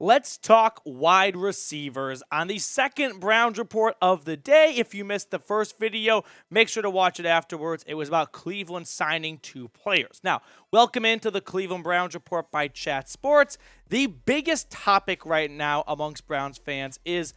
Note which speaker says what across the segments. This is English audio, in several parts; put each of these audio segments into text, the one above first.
Speaker 1: Let's talk wide receivers on the second Browns report of the day. If you missed the first video, make sure to watch it afterwards. It was about Cleveland signing 2 players. Now, welcome into the Cleveland Browns report by Chat Sports. The biggest topic right now amongst Browns fans is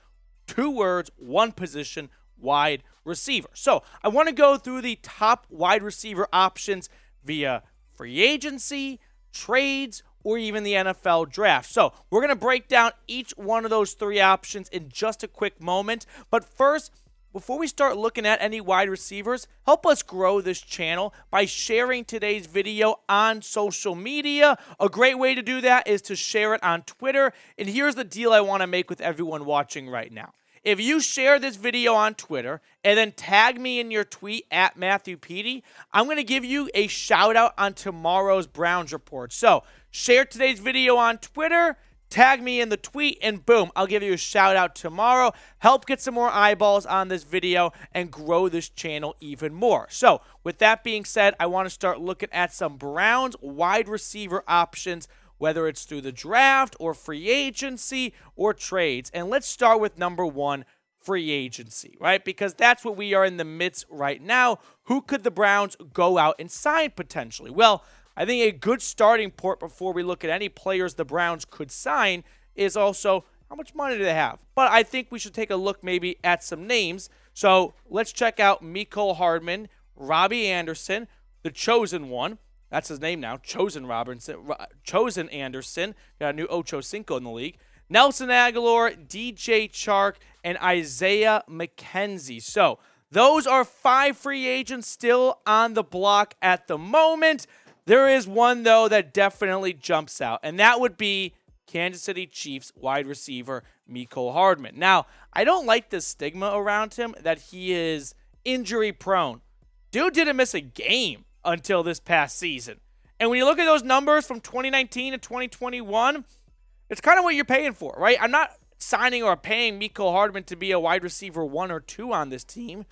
Speaker 1: 2 words, 1 position, wide receiver. So I want to go through the top wide receiver options via free agency, trades, or even the NFL draft. So we're going to break down each one of those 3 options in just a quick moment. But first, before we start looking at any wide receivers, help us grow this channel by sharing today's video on social media. A great way to do that is to share it on Twitter. And here's the deal I want to make with everyone watching right now. If you share this video on Twitter and then tag me in your tweet at Matthew Petey, I'm going to give you a shout out on tomorrow's Browns report. So share today's video on Twitter, tag me in the tweet, and boom, I'll give you a shout out tomorrow. Help get some more eyeballs on this video and grow this channel even more. So with that being said, I want to start looking at some Browns wide receiver options, whether it's through the draft or free agency or trades. And let's start with number 1, free agency, right? Because that's what we are in the midst right now. Who could the Browns go out and sign potentially? Well, I think a good starting point before we look at any players the Browns could sign is also how much money do they have? But I think we should take a look maybe at some names. So let's check out Mecole Hardman, Robbie Anderson, the chosen one. That's his name now, Chosen Anderson. Got a new Ocho Cinco in the league. Nelson Agholor, DJ Chark, and Isaiah McKenzie. So those are 5 free agents still on the block at the moment. There is one, though, that definitely jumps out, and that would be Kansas City Chiefs wide receiver Mecole Hardman. Now, I don't like the stigma around him that he is injury prone. Dude didn't miss a game until this past season. And when you look at those numbers from 2019 to 2021, it's kind of what you're paying for, right? I'm not signing or paying Mecole Hardman to be a wide receiver 1 or 2 on this team.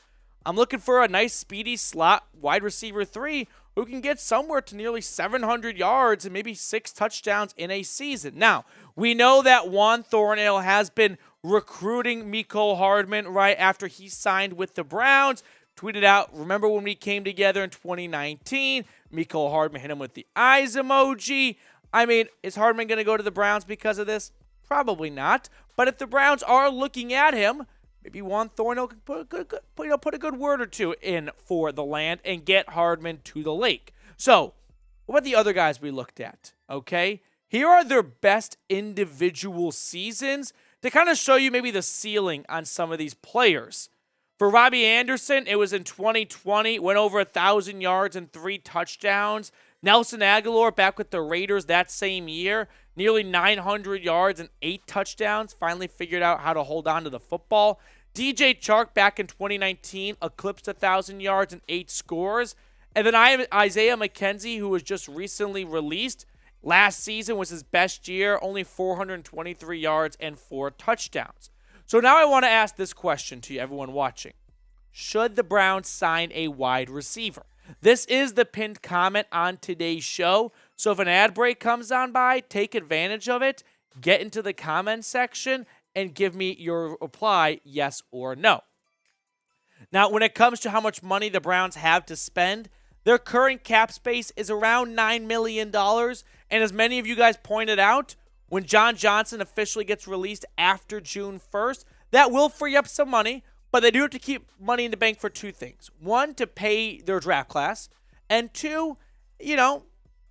Speaker 1: I'm looking for a nice, speedy slot wide receiver 3 who can get somewhere to nearly 700 yards and maybe 6 touchdowns in a season. Now, we know that Juan Thornhill has been recruiting Mecole Hardman right after he signed with the Browns. Tweeted out, remember when we came together in 2019? Mecole Hardman hit him with the eyes emoji. I mean, is Hardman going to go to the Browns because of this? Probably not. But if the Browns are looking at him, maybe Juan Thornhill can put a good word or 2 in for the land and get Hardman to the lake. So, what about the other guys we looked at? Okay, here are their best individual seasons to kind of show you maybe the ceiling on some of these players. For Robbie Anderson, it was in 2020, went over 1,000 yards and 3 touchdowns. Nelson Agholor back with the Raiders that same year, nearly 900 yards and 8 touchdowns, finally figured out how to hold on to the football. DJ Chark back in 2019 eclipsed 1,000 yards and 8 scores. And then I have Isaiah McKenzie, who was just recently released. Last season was his best year, only 423 yards and 4 touchdowns. So now I want to ask this question to you, everyone watching. Should the Browns sign a wide receiver? This is the pinned comment on today's show. So if an ad break comes on by, take advantage of it, get into the comment section, and give me your reply, yes or no. Now, when it comes to how much money the Browns have to spend, their current cap space is around $9 million. And as many of you guys pointed out, when John Johnson officially gets released after June 1st, that will free up some money, but they do have to keep money in the bank for 2 things. 1, to pay their draft class, and 2,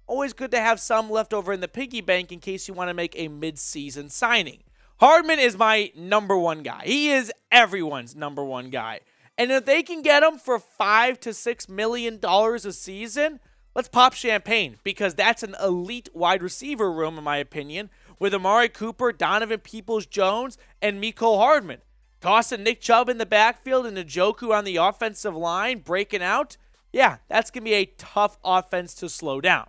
Speaker 1: always good to have some left over in the piggy bank in case you want to make a mid-season signing. Hardman is my number 1 guy. He is everyone's number 1 guy. And if they can get him for $5 to $6 million a season, let's pop champagne, because that's an elite wide receiver room, in my opinion, with Amari Cooper, Donovan Peoples-Jones, and Mecole Hardman. Tossing Nick Chubb in the backfield and Njoku on the offensive line, breaking out. Yeah, that's going to be a tough offense to slow down.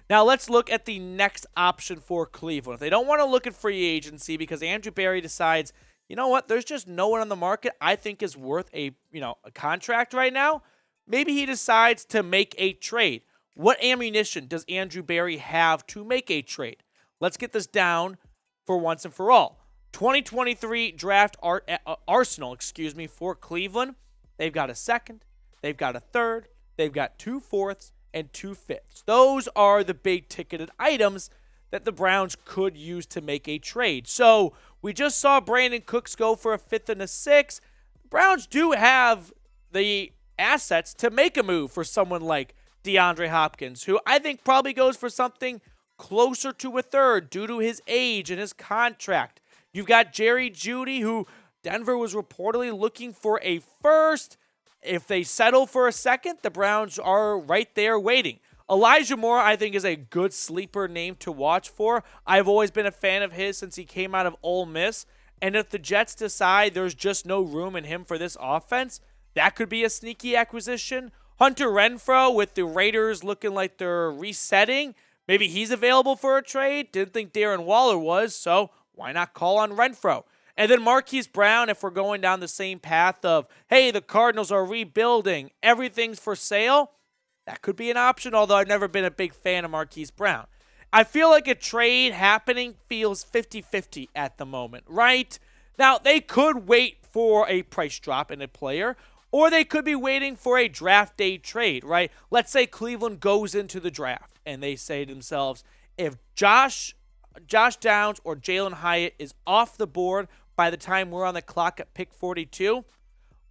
Speaker 1: Now let's look at the next option for Cleveland. If they don't want to look at free agency because Andrew Berry decides, you know what, there's just no one on the market I think is worth a contract right now, maybe he decides to make a trade. What ammunition does Andrew Berry have to make a trade? Let's get this down for once and for all. 2023 draft arsenal, for Cleveland. They've got a second, they've got a third, they've got 2 fourths, and 2 fifths. Those are the big ticketed items that the Browns could use to make a trade. So we just saw Brandon Cooks go for a 5th and a 6th. The Browns do have the assets to make a move for someone like DeAndre Hopkins, who I think probably goes for something closer to a 3rd due to his age and his contract. You've got Jeudy, who Denver was reportedly looking for a 1st. If they settle for a 2nd, the Browns are right there waiting. Elijah Moore, I think, is a good sleeper name to watch for. I've always been a fan of his since he came out of Ole Miss. And if the Jets decide there's just no room in him for this offense, that could be a sneaky acquisition. Hunter Renfrow, with the Raiders looking like they're resetting, maybe he's available for a trade. Didn't think Darren Waller was, so why not call on Renfrow? And then Marquise Brown, if we're going down the same path of, hey, the Cardinals are rebuilding, everything's for sale, that could be an option, although I've never been a big fan of Marquise Brown. I feel like a trade happening feels 50-50 at the moment, right? Now, they could wait for a price drop in a player, or they could be waiting for a draft day trade, right? Let's say Cleveland goes into the draft, and they say to themselves, if Josh Downs or Jalin Hyatt is off the board by the time we're on the clock at pick 42,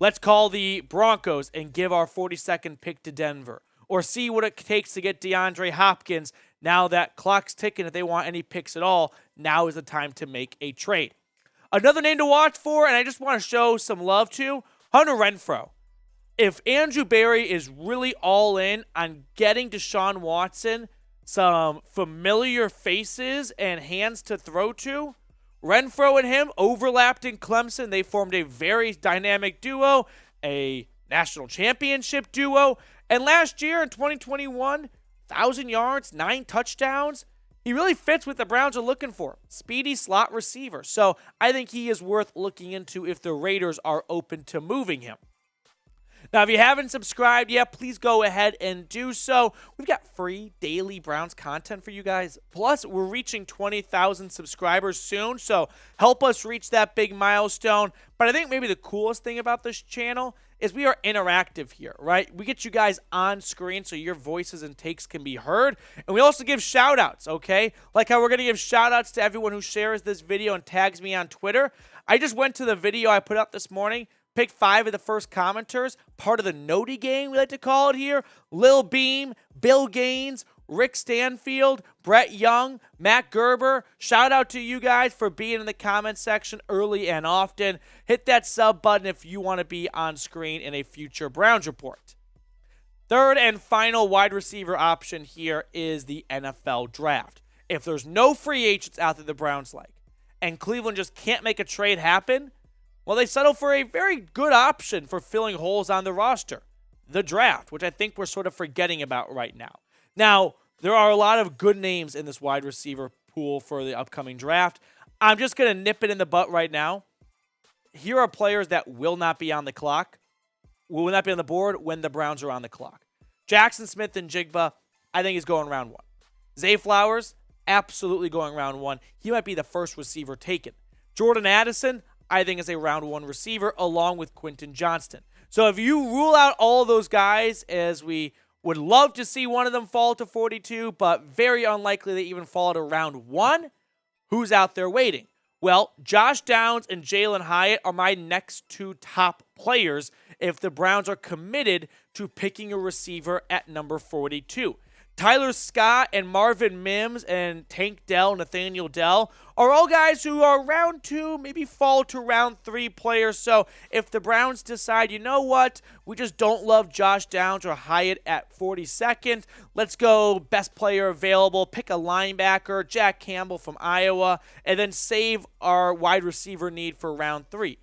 Speaker 1: let's call the Broncos and give our 42nd pick to Denver. Or see what it takes to get DeAndre Hopkins. Now that clock's ticking, if they want any picks at all, now is the time to make a trade. Another name to watch for, and I just want to show some love to, Hunter Renfrow. If Andrew Berry is really all in on getting Deshaun Watson some familiar faces and hands to throw to, Renfrow and him overlapped in Clemson. They formed a very dynamic duo, a national championship duo. And last year in 2021, 1,000 yards, 9 touchdowns. He really fits what the Browns are looking for. Speedy slot receiver. So I think he is worth looking into if the Raiders are open to moving him. Now, if you haven't subscribed yet, please go ahead and do so. We've got free daily Browns content for you guys. Plus, we're reaching 20,000 subscribers soon, so help us reach that big milestone. But I think maybe the coolest thing about this channel is we are interactive here, right? We get you guys on screen so your voices and takes can be heard. And we also give shout-outs, okay? Like how we're going to give shout-outs to everyone who shares this video and tags me on Twitter. I just went to the video I put up this morning. Pick 5 of the first commenters, part of the Noti gang, we like to call it here. Lil Beam, Bill Gaines, Rick Stanfield, Brett Young, Matt Gerber. Shout out to you guys for being in the comment section early and often. Hit that sub button if you want to be on screen in a future Browns report. Third and final wide receiver option here is the NFL draft. If there's no free agents out that the Browns like, and Cleveland just can't make a trade happen, well, they settle for a very good option for filling holes on the roster, the draft, which I think we're sort of forgetting about right now. Now, there are a lot of good names in this wide receiver pool for the upcoming draft. I'm just going to nip it in the butt right now. Here are players that will not be on the clock, will not be on the board when the Browns are on the clock. Jackson Smith and Jigba, I think he's going round 1. Zay Flowers, absolutely going round 1. He might be the first receiver taken. Jordan Addison, I think is a round 1 receiver along with Quentin Johnston. So if you rule out all of those guys, as we would love to see one of them fall to 42, but very unlikely they even fall to round 1, who's out there waiting? Well, Josh Downs and Jalin Hyatt are my next 2 top players if the Browns are committed to picking a receiver at number 42. Tyler Scott and Marvin Mims and Tank Dell, Nathaniel Dell are all guys who are round 2, maybe fall to round 3 players. So if the Browns decide, you know what, we just don't love Josh Downs or Hyatt at 42nd, let's go best player available, pick a linebacker, Jack Campbell from Iowa, and then save our wide receiver need for round 3.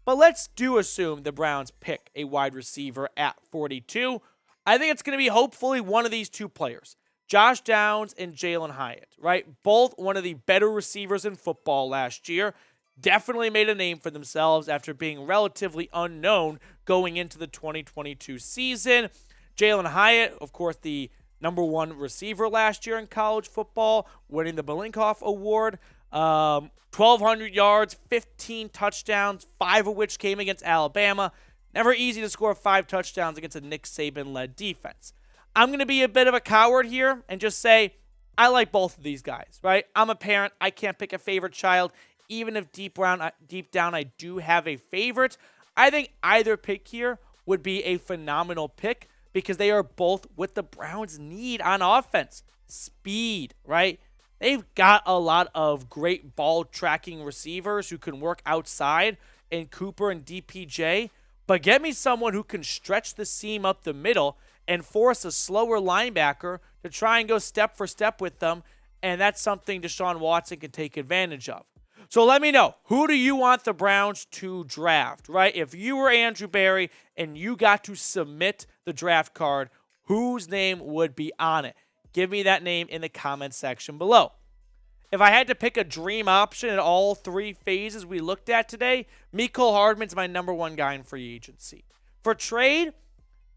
Speaker 1: But let's do assume the Browns pick a wide receiver at 42. I think it's going to be hopefully one of these 2 players, Josh Downs and Jalin Hyatt, right? Both one of the better receivers in football last year. Definitely made a name for themselves after being relatively unknown going into the 2022 season. Jalin Hyatt, of course, the number 1 receiver last year in college football, winning the Bilenkoff Award. 1,200 yards, 15 touchdowns, 5 of which came against Alabama. Never easy to score 5 touchdowns against a Nick Saban-led defense. I'm going to be a bit of a coward here and just say I like both of these guys, right? I'm a parent. I can't pick a favorite child, even if deep down I do have a favorite. I think either pick here would be a phenomenal pick because they are both what the Browns need on offense. Speed, right? They've got a lot of great ball tracking receivers who can work outside in Cooper and DPJ, but get me someone who can stretch the seam up the middle and force a slower linebacker to try and go step for step with them, and that's something Deshaun Watson can take advantage of. So let me know, who do you want the Browns to draft, right? If you were Andrew Berry and you got to submit the draft card, whose name would be on it? Give me that name in the comment section below. If I had to pick a dream option in all 3 phases we looked at today, Mecole Hardman's my number 1 guy in free agency. For trade,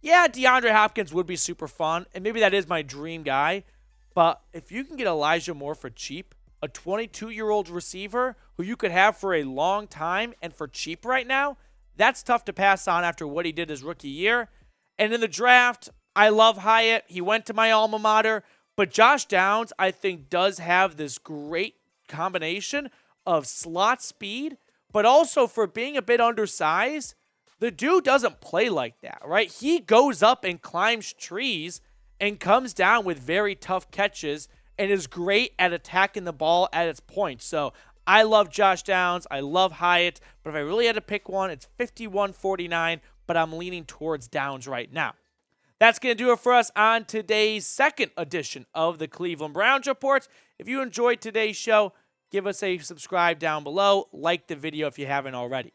Speaker 1: yeah, DeAndre Hopkins would be super fun, and maybe that is my dream guy. But if you can get Elijah Moore for cheap, a 22-year-old receiver who you could have for a long time and for cheap right now, that's tough to pass on after what he did his rookie year. And in the draft, I love Hyatt. He went to my alma mater. But Josh Downs, I think, does have this great combination of slot speed, but also for being a bit undersized, the dude doesn't play like that, right? He goes up and climbs trees and comes down with very tough catches and is great at attacking the ball at its point. So I love Josh Downs. I love Hyatt. But if I really had to pick one, it's 51-49, but I'm leaning towards Downs right now. That's going to do it for us on today's second edition of the Cleveland Browns Report. If you enjoyed today's show, give us a subscribe down below. Like the video if you haven't already.